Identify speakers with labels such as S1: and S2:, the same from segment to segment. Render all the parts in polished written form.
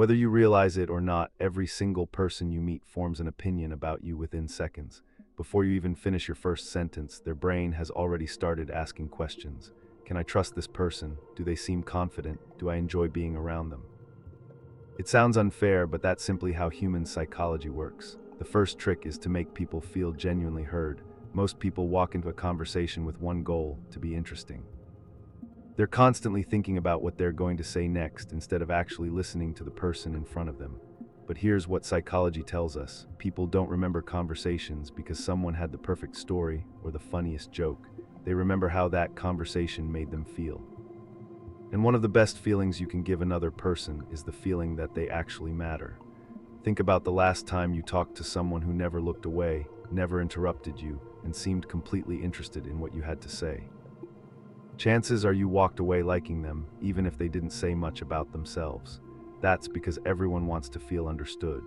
S1: Whether you realize it or not, every single person you meet forms an opinion about you within seconds. Before you even finish your first sentence, their brain has already started asking questions. Can I trust this person? Do they seem confident? Do I enjoy being around them? It sounds unfair, but that's simply how human psychology works. The first trick is to make people feel genuinely heard. Most people walk into a conversation with one goal: to be interesting. They're constantly thinking about what they're going to say next instead of actually listening to the person in front of them. But here's what psychology tells us: people don't remember conversations because someone had the perfect story or the funniest joke. They remember how that conversation made them feel. And one of the best feelings you can give another person is the feeling that they actually matter. Think about the last time you talked to someone who never looked away, never interrupted you, and seemed completely interested in what you had to say. Chances are you walked away liking them, even if they didn't say much about themselves. That's because everyone wants to feel understood.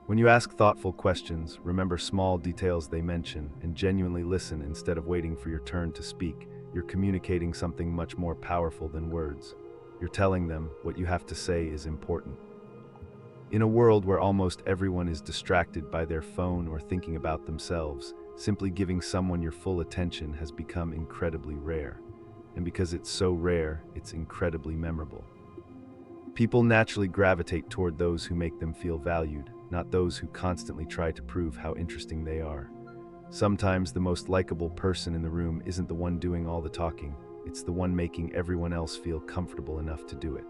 S1: When you ask thoughtful questions, remember small details they mention, and genuinely listen instead of waiting for your turn to speak. You're communicating something much more powerful than words. You're telling them what you have to say is important. In a world where almost everyone is distracted by their phone or thinking about themselves, simply giving someone your full attention has become incredibly rare. And because it's so rare, it's incredibly memorable. People naturally gravitate toward those who make them feel valued, not those who constantly try to prove how interesting they are. Sometimes the most likable person in the room isn't the one doing all the talking, it's the one making everyone else feel comfortable enough to do it.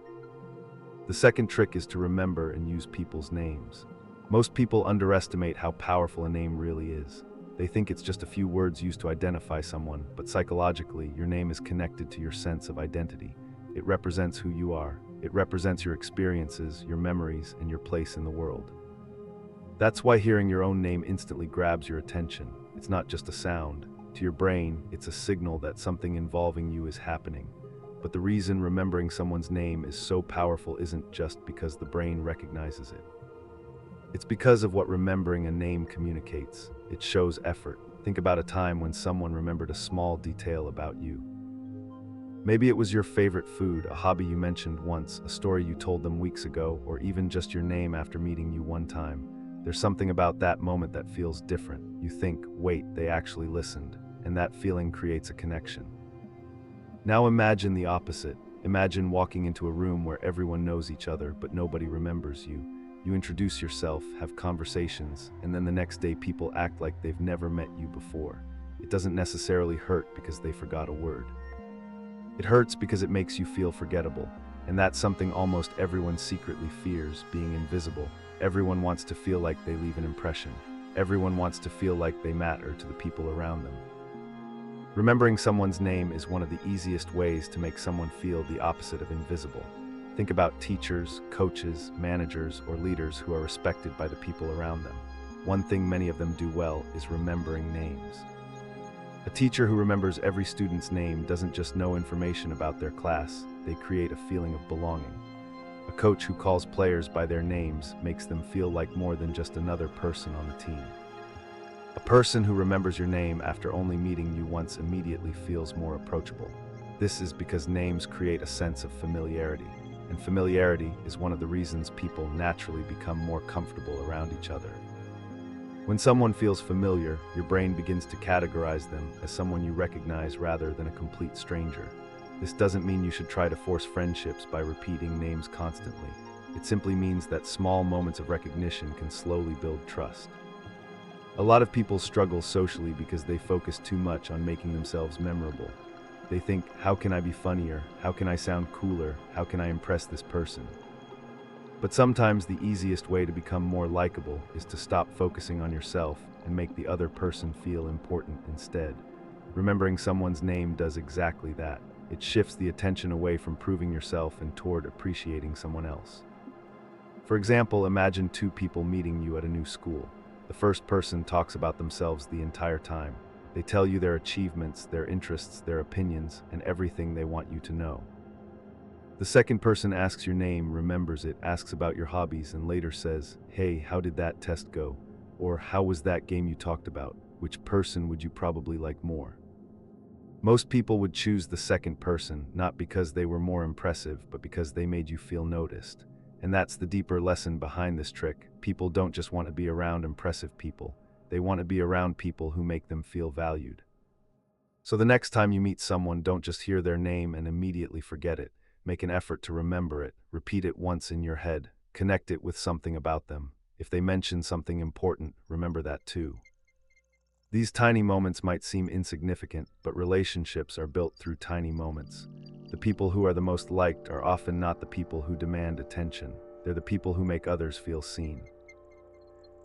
S1: The second trick is to remember and use people's names. Most people underestimate how powerful a name really is. They think it's just a few words used to identify someone, but psychologically, your name is connected to your sense of identity. It represents who you are. It represents your experiences, your memories, and your place in the world. That's why hearing your own name instantly grabs your attention. It's not just a sound. To your brain, it's a signal that something involving you is happening. But the reason remembering someone's name is so powerful isn't just because the brain recognizes it. It's because of what remembering a name communicates. It shows effort. Think about a time when someone remembered a small detail about you. Maybe it was your favorite food, a hobby you mentioned once, a story you told them weeks ago, or even just your name after meeting you one time. There's something about that moment that feels different. You think, wait, they actually listened, and that feeling creates a connection. Now imagine the opposite. Imagine walking into a room where everyone knows each other, but nobody remembers you. You introduce yourself, have conversations, and then the next day people act like they've never met you before. It doesn't necessarily hurt because they forgot a word. It hurts because it makes you feel forgettable, and that's something almost everyone secretly fears: being invisible. Everyone wants to feel like they leave an impression. Everyone wants to feel like they matter to the people around them. Remembering someone's name is one of the easiest ways to make someone feel the opposite of invisible. Think about teachers, coaches, managers, or leaders who are respected by the people around them. One thing many of them do well is remembering names. A teacher who remembers every student's name doesn't just know information about their class, they create a feeling of belonging. A coach who calls players by their names makes them feel like more than just another person on the team. A person who remembers your name after only meeting you once immediately feels more approachable. This is because names create a sense of familiarity, and familiarity is one of the reasons people naturally become more comfortable around each other. When someone feels familiar, your brain begins to categorize them as someone you recognize rather than a complete stranger. This doesn't mean you should try to force friendships by repeating names constantly. It simply means that small moments of recognition can slowly build trust. A lot of people struggle socially because they focus too much on making themselves memorable. They think, how can I be funnier? How can I sound cooler? How can I impress this person? But sometimes the easiest way to become more likable is to stop focusing on yourself and make the other person feel important instead. Remembering someone's name does exactly that. It shifts the attention away from proving yourself and toward appreciating someone else. For example, imagine two people meeting you at a new school. The first person talks about themselves the entire time. They tell you their achievements, their interests, their opinions, and everything they want you to know. The second person asks your name, remembers it, asks about your hobbies, and later says, "Hey, how did that test go?" Or, "How was that game you talked about? Which person would you probably like more?" Most people would choose the second person, not because they were more impressive, but because they made you feel noticed. And that's the deeper lesson behind this trick. People don't just want to be around impressive people. They want to be around people who make them feel valued. So the next time you meet someone, don't just hear their name and immediately forget it. Make an effort to remember it. Repeat it once in your head. Connect it with something about them. If they mention something important, remember that too. These tiny moments might seem insignificant, but relationships are built through tiny moments. The people who are the most liked are often not the people who demand attention. They're the people who make others feel seen.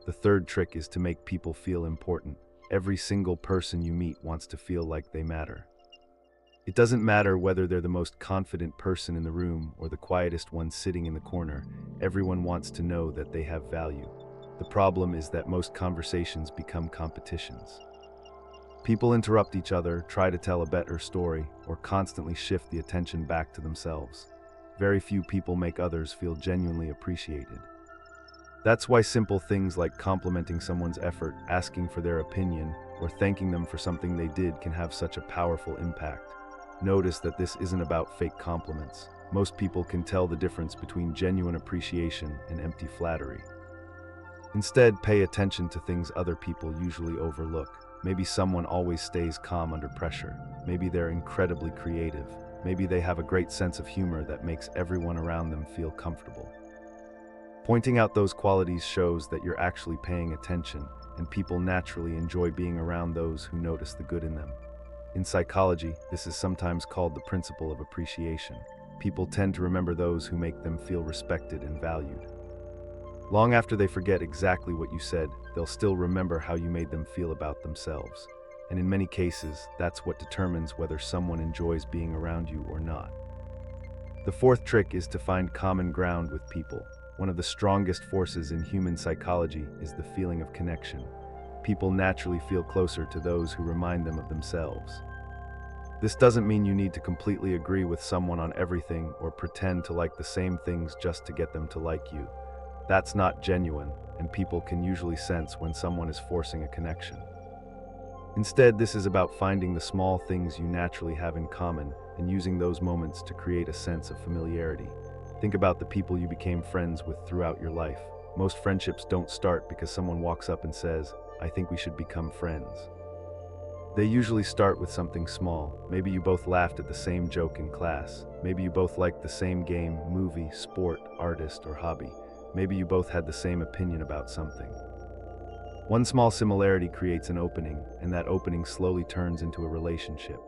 S1: The third trick is to make people feel important. Every single person you meet wants to feel like they matter. It doesn't matter whether they're the most confident person in the room or the quietest one sitting in the corner. Everyone wants to know that they have value. The problem is that most conversations become competitions. People interrupt each other, try to tell a better story, or constantly shift the attention back to themselves. Very few people make others feel genuinely appreciated. That's why simple things like complimenting someone's effort, asking for their opinion, or thanking them for something they did can have such a powerful impact. Notice that this isn't about fake compliments. Most people can tell the difference between genuine appreciation and empty flattery. Instead, pay attention to things other people usually overlook. Maybe someone always stays calm under pressure. Maybe they're incredibly creative. Maybe they have a great sense of humor that makes everyone around them feel comfortable. Pointing out those qualities shows that you're actually paying attention, and people naturally enjoy being around those who notice the good in them. In psychology, this is sometimes called the principle of appreciation. People tend to remember those who make them feel respected and valued. Long after they forget exactly what you said, they'll still remember how you made them feel about themselves. And in many cases, that's what determines whether someone enjoys being around you or not. The fourth trick is to find common ground with people. One of the strongest forces in human psychology is the feeling of connection. People naturally feel closer to those who remind them of themselves. This doesn't mean you need to completely agree with someone on everything or pretend to like the same things just to get them to like you. That's not genuine, and people can usually sense when someone is forcing a connection. Instead, this is about finding the small things you naturally have in common and using those moments to create a sense of familiarity. Think about the people you became friends with throughout your life. Most friendships don't start because someone walks up and says, "I think we should become friends." They usually start with something small. Maybe you both laughed at the same joke in class. Maybe you both liked the same game, movie, sport, artist, or hobby. Maybe you both had the same opinion about something. One small similarity creates an opening, and that opening slowly turns into a relationship.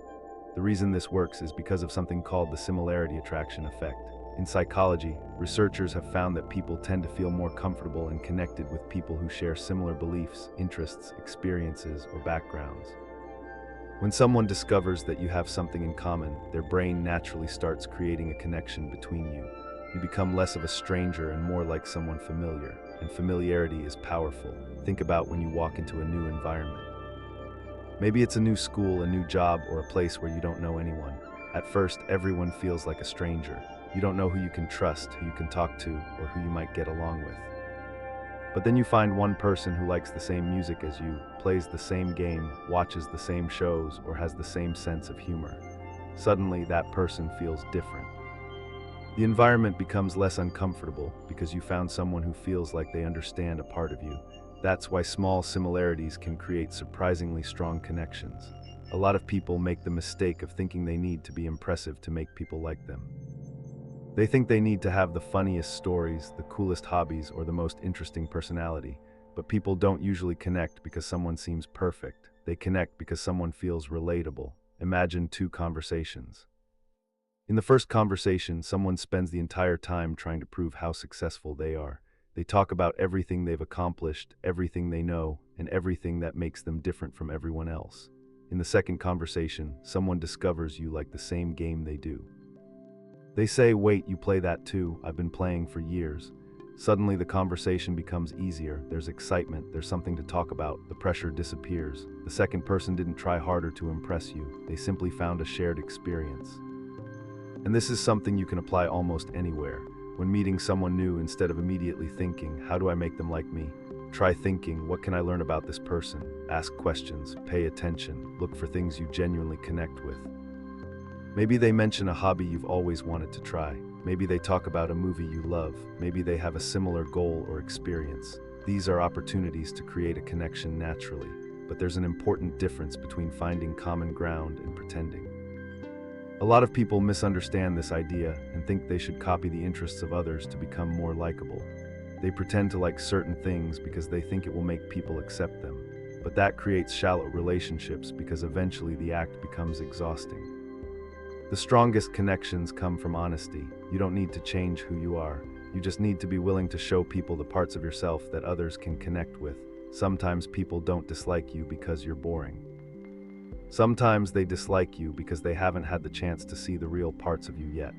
S1: The reason this works is because of something called the similarity attraction effect. In psychology, researchers have found that people tend to feel more comfortable and connected with people who share similar beliefs, interests, experiences, or backgrounds. When someone discovers that you have something in common, their brain naturally starts creating a connection between you. You become less of a stranger and more like someone familiar, and familiarity is powerful. Think about when you walk into a new environment. Maybe it's a new school, a new job, or a place where you don't know anyone. At first, everyone feels like a stranger. You don't know who you can trust, who you can talk to, or who you might get along with. But then you find one person who likes the same music as you, plays the same game, watches the same shows, or has the same sense of humor. Suddenly, that person feels different. The environment becomes less uncomfortable because you found someone who feels like they understand a part of you. That's why small similarities can create surprisingly strong connections. A lot of people make the mistake of thinking they need to be impressive to make people like them. They think they need to have the funniest stories, the coolest hobbies, or the most interesting personality. But people don't usually connect because someone seems perfect. They connect because someone feels relatable. Imagine two conversations. In the first conversation, someone spends the entire time trying to prove how successful they are. They talk about everything they've accomplished, everything they know, and everything that makes them different from everyone else. In the second conversation, someone discovers you like the same game they do. They say, "Wait, you play that too? I've been playing for years." Suddenly the conversation becomes easier. There's excitement, there's something to talk about, the pressure disappears. The second person didn't try harder to impress you. They simply found a shared experience. And this is something you can apply almost anywhere. When meeting someone new, instead of immediately thinking, "How do I make them like me?" try thinking, "What can I learn about this person?" Ask questions, pay attention, look for things you genuinely connect with. Maybe they mention a hobby you've always wanted to try. Maybe they talk about a movie you love. Maybe they have a similar goal or experience. These are opportunities to create a connection naturally. But there's an important difference between finding common ground and pretending. A lot of people misunderstand this idea and think they should copy the interests of others to become more likable. They pretend to like certain things because they think it will make people accept them. But that creates shallow relationships because eventually the act becomes exhausting. The strongest connections come from honesty. You don't need to change who you are. You just need to be willing to show people the parts of yourself that others can connect with. Sometimes people don't dislike you because you're boring. Sometimes they dislike you because they haven't had the chance to see the real parts of you yet.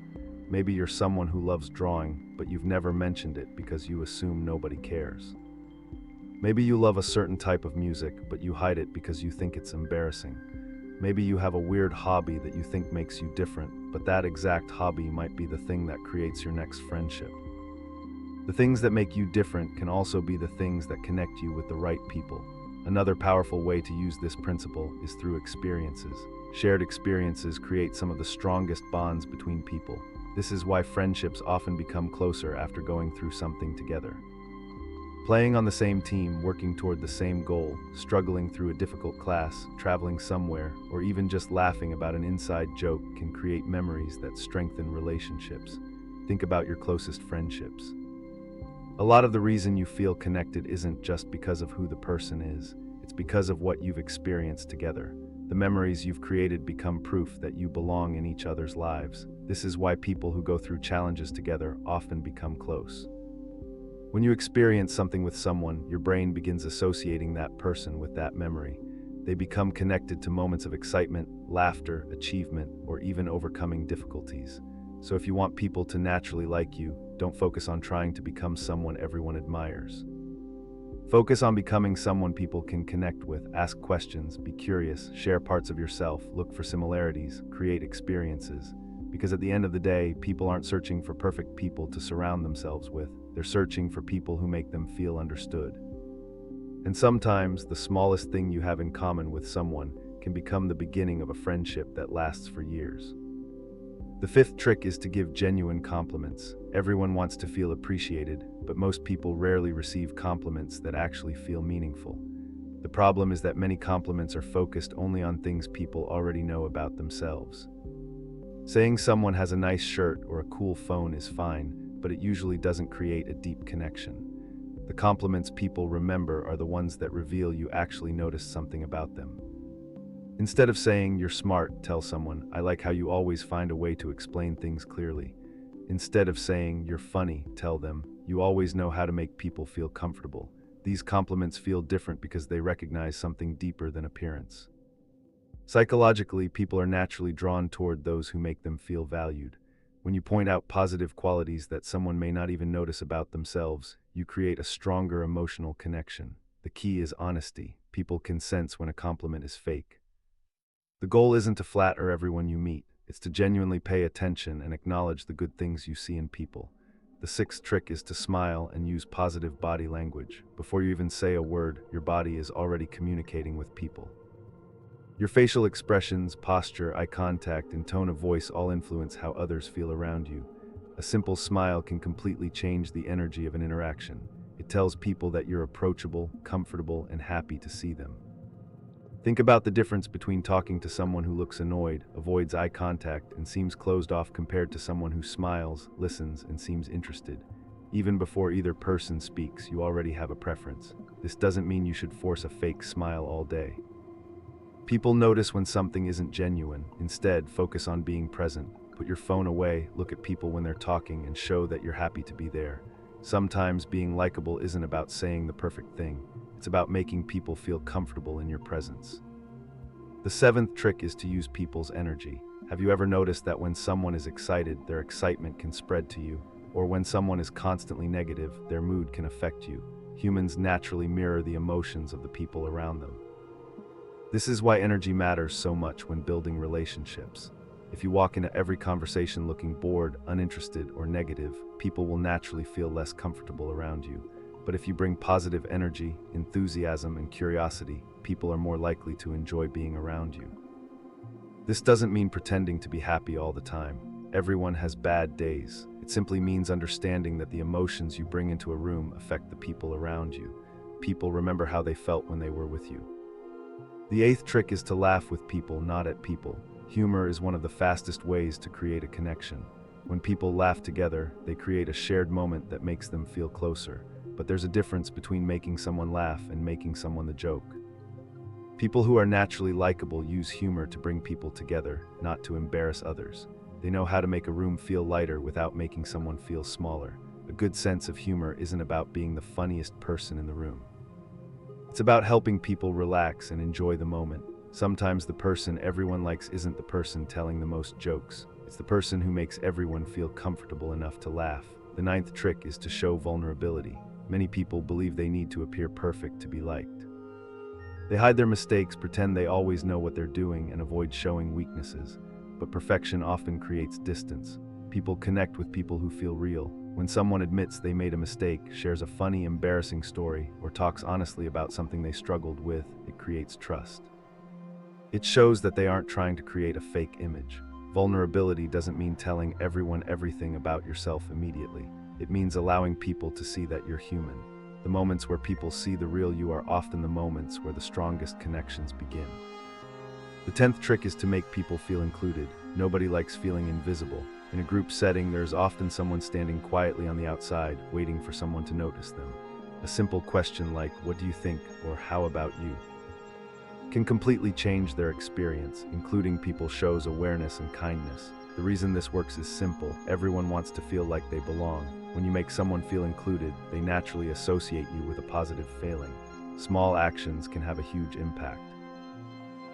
S1: Maybe you're someone who loves drawing, but you've never mentioned it because you assume nobody cares. Maybe you love a certain type of music, but you hide it because you think it's embarrassing. Maybe you have a weird hobby that you think makes you different, but that exact hobby might be the thing that creates your next friendship. The things that make you different can also be the things that connect you with the right people. Another powerful way to use this principle is through experiences. Shared experiences create some of the strongest bonds between people. This is why friendships often become closer after going through something together. Playing on the same team, working toward the same goal, struggling through a difficult class, traveling somewhere, or even just laughing about an inside joke can create memories that strengthen relationships. Think about your closest friendships. A lot of the reason you feel connected isn't just because of who the person is, it's because of what you've experienced together. The memories you've created become proof that you belong in each other's lives. This is why people who go through challenges together often become close. When you experience something with someone, your brain begins associating that person with that memory. They become connected to moments of excitement, laughter, achievement, or even overcoming difficulties. So if you want people to naturally like you, don't focus on trying to become someone everyone admires. Focus on becoming someone people can connect with. Ask questions, be curious, share parts of yourself, look for similarities, create experiences. Because at the end of the day, people aren't searching for perfect people to surround themselves with. They're searching for people who make them feel understood. And sometimes, the smallest thing you have in common with someone can become the beginning of a friendship that lasts for years. The fifth trick is to give genuine compliments. Everyone wants to feel appreciated, but most people rarely receive compliments that actually feel meaningful. The problem is that many compliments are focused only on things people already know about themselves. Saying someone has a nice shirt or a cool phone is fine, but it usually doesn't create a deep connection. The compliments people remember are the ones that reveal you actually noticed something about them. Instead of saying, "You're smart," tell someone, "I like how you always find a way to explain things clearly." Instead of saying, "You're funny," tell them, "You always know how to make people feel comfortable." These compliments feel different because they recognize something deeper than appearance. Psychologically, people are naturally drawn toward those who make them feel valued. When you point out positive qualities that someone may not even notice about themselves, you create a stronger emotional connection. The key is honesty. People can sense when a compliment is fake. The goal isn't to flatter everyone you meet. It's to genuinely pay attention and acknowledge the good things you see in people. The sixth trick is to smile and use positive body language. Before you even say a word, your body is already communicating with people. Your facial expressions, posture, eye contact, and tone of voice all influence how others feel around you. A simple smile can completely change the energy of an interaction. It tells people that you're approachable, comfortable, and happy to see them. Think about the difference between talking to someone who looks annoyed, avoids eye contact, and seems closed off compared to someone who smiles, listens, and seems interested. Even before either person speaks, you already have a preference. This doesn't mean you should force a fake smile all day. People notice when something isn't genuine. Instead, focus on being present. Put your phone away, look at people when they're talking, and show that you're happy to be there. Sometimes being likable isn't about saying the perfect thing. It's about making people feel comfortable in your presence. The seventh trick is to use people's energy. Have you ever noticed that when someone is excited, their excitement can spread to you? Or when someone is constantly negative, their mood can affect you? Humans naturally mirror the emotions of the people around them. This is why energy matters so much when building relationships. If you walk into every conversation looking bored, uninterested, or negative, people will naturally feel less comfortable around you. But if you bring positive energy, enthusiasm, and curiosity, people are more likely to enjoy being around you. This doesn't mean pretending to be happy all the time. Everyone has bad days. It simply means understanding that the emotions you bring into a room affect the people around you. People remember how they felt when they were with you. The eighth trick is to laugh with people, not at people. Humor is one of the fastest ways to create a connection. When people laugh together, they create a shared moment that makes them feel closer. But there's a difference between making someone laugh and making someone the joke. People who are naturally likable use humor to bring people together, not to embarrass others. They know how to make a room feel lighter without making someone feel smaller. A good sense of humor isn't about being the funniest person in the room. It's about helping people relax and enjoy the moment. Sometimes the person everyone likes isn't the person telling the most jokes. It's the person who makes everyone feel comfortable enough to laugh. The ninth trick is to show vulnerability. Many people believe they need to appear perfect to be liked. They hide their mistakes, pretend they always know what they're doing, and avoid showing weaknesses. But perfection often creates distance. People connect with people who feel real. When someone admits they made a mistake, shares a funny, embarrassing story, or talks honestly about something they struggled with, it creates trust. It shows that they aren't trying to create a fake image. Vulnerability doesn't mean telling everyone everything about yourself immediately. It means allowing people to see that you're human. The moments where people see the real you are often the moments where the strongest connections begin. The 10th trick is to make people feel included. Nobody likes feeling invisible. In a group setting, there's often someone standing quietly on the outside, waiting for someone to notice them. A simple question like, "What do you think?" or "How about you?" can completely change their experience. Including people shows awareness and kindness. The reason this works is simple. Everyone wants to feel like they belong. When you make someone feel included, they naturally associate you with a positive feeling. Small actions can have a huge impact.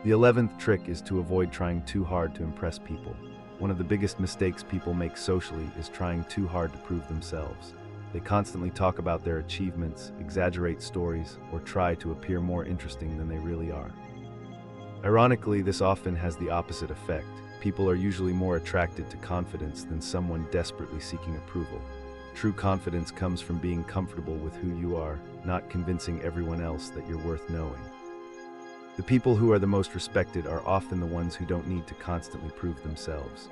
S1: The 11th trick is to avoid trying too hard to impress people. One of the biggest mistakes people make socially is trying too hard to prove themselves. They constantly talk about their achievements, exaggerate stories, or try to appear more interesting than they really are. Ironically, this often has the opposite effect. People are usually more attracted to confidence than someone desperately seeking approval. True confidence comes from being comfortable with who you are, not convincing everyone else that you're worth knowing. The people who are the most respected are often the ones who don't need to constantly prove themselves.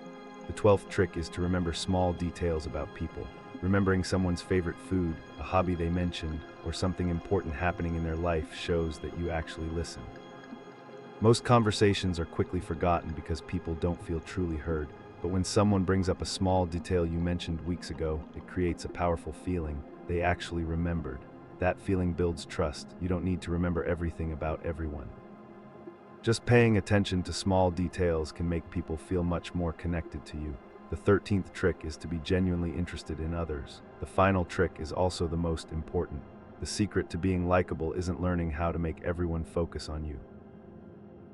S1: The 12th trick is to remember small details about people. Remembering someone's favorite food, a hobby they mentioned, or something important happening in their life shows that you actually listen. Most conversations are quickly forgotten because people don't feel truly heard, but when someone brings up a small detail you mentioned weeks ago, it creates a powerful feeling. They actually remembered. That feeling builds trust. You don't need to remember everything about everyone. Just paying attention to small details can make people feel much more connected to you. The 13th trick is to be genuinely interested in others. The final trick is also the most important. The secret to being likable isn't learning how to make everyone focus on you.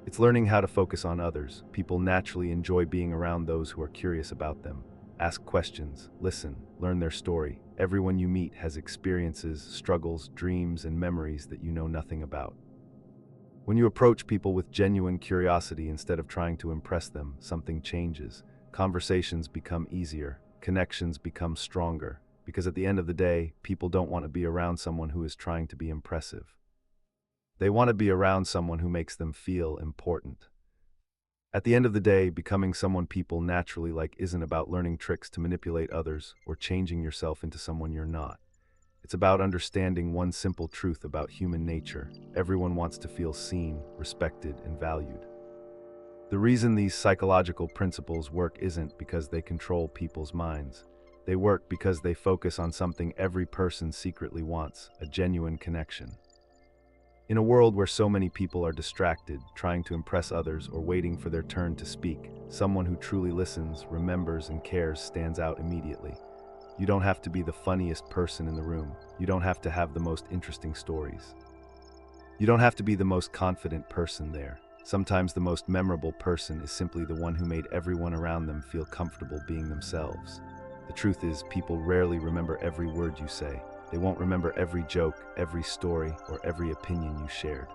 S1: It's learning how to focus on others. People naturally enjoy being around those who are curious about them. Ask questions, listen, learn their story. Everyone you meet has experiences, struggles, dreams, and memories that you know nothing about. When you approach people with genuine curiosity instead of trying to impress them, something changes. Conversations become easier, connections become stronger, because at the end of the day, people don't want to be around someone who is trying to be impressive. They want to be around someone who makes them feel important. At the end of the day, becoming someone people naturally like isn't about learning tricks to manipulate others or changing yourself into someone you're not. It's about understanding one simple truth about human nature. Everyone wants to feel seen, respected, and valued. The reason these psychological principles work isn't because they control people's minds. They work because they focus on something every person secretly wants, a genuine connection. In a world where so many people are distracted, trying to impress others or waiting for their turn to speak, someone who truly listens, remembers, and cares stands out immediately. You don't have to be the funniest person in the room. You don't have to have the most interesting stories. You don't have to be the most confident person there. Sometimes the most memorable person is simply the one who made everyone around them feel comfortable being themselves. The truth is, people rarely remember every word you say. They won't remember every joke, every story, or every opinion you shared.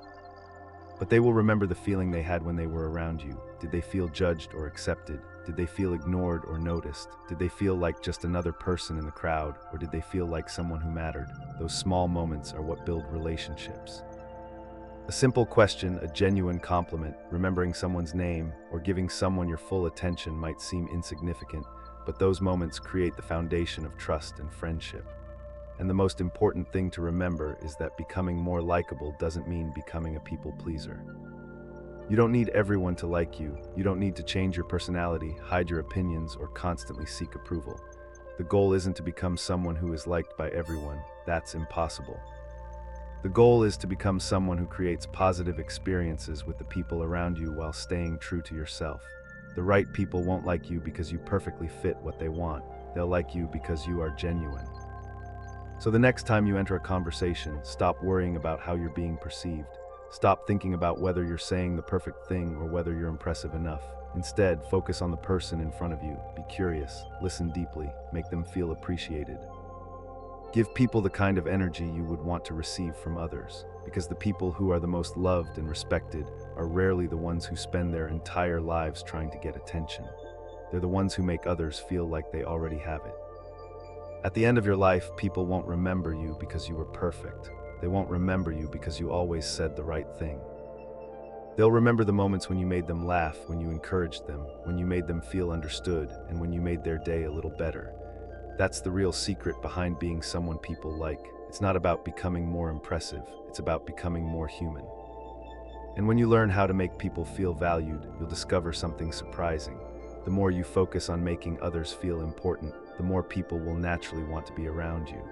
S1: But they will remember the feeling they had when they were around you. Did they feel judged or accepted? Did they feel ignored or noticed? Did they feel like just another person in the crowd, or did they feel like someone who mattered? Those small moments are what build relationships. A simple question, a genuine compliment, remembering someone's name, or giving someone your full attention might seem insignificant, but those moments create the foundation of trust and friendship. And the most important thing to remember is that becoming more likable doesn't mean becoming a people pleaser. You don't need everyone to like you. You don't need to change your personality, hide your opinions, or constantly seek approval. The goal isn't to become someone who is liked by everyone. That's impossible. The goal is to become someone who creates positive experiences with the people around you while staying true to yourself. The right people won't like you because you perfectly fit what they want. They'll like you because you are genuine. So the next time you enter a conversation, stop worrying about how you're being perceived. Stop thinking about whether you're saying the perfect thing or whether you're impressive enough. Instead, focus on the person in front of you. Be curious, listen deeply, make them feel appreciated. Give people the kind of energy you would want to receive from others, because the people who are the most loved and respected are rarely the ones who spend their entire lives trying to get attention. They're the ones who make others feel like they already have it. At the end of your life, people won't remember you because you were perfect. They won't remember you because you always said the right thing. They'll remember the moments when you made them laugh, when you encouraged them, when you made them feel understood, and when you made their day a little better. That's the real secret behind being someone people like. It's not about becoming more impressive, it's about becoming more human. And when you learn how to make people feel valued, you'll discover something surprising. The more you focus on making others feel important, the more people will naturally want to be around you.